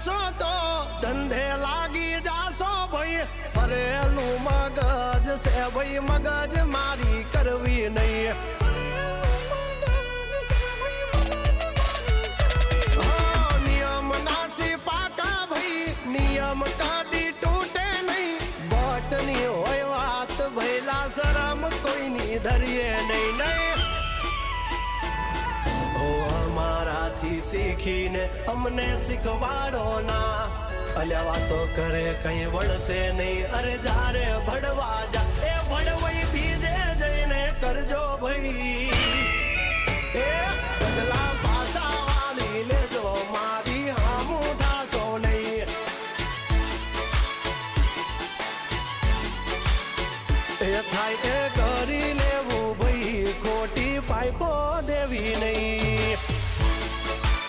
કરશો તો ધંધે લાગી જાશો ભાઈ ફરેલું મગજ છે ભાઈ મગજ મારી કરવી નહીં નિયમ નાસી પાકા ભાઈ નિયમ કદી તૂટે નહીં બટની હોય વાત ભૈલા શરમ કોઈની ધરીએ નહીં નહીં અમારાથી શીખીને અમને શીખવાડો ના અલ્યા વાતો કરે કઈ વળશે નહીં અરે જારે ભડવા જા એ ભડવઈ બીજે જઈને કરજો ભાઈ એ પગલા ભાષા વાળી લેજો મારી હામું થાશો નહીં એ થાય એ કરી લેવું ભાઈ ખોટી પાઇપો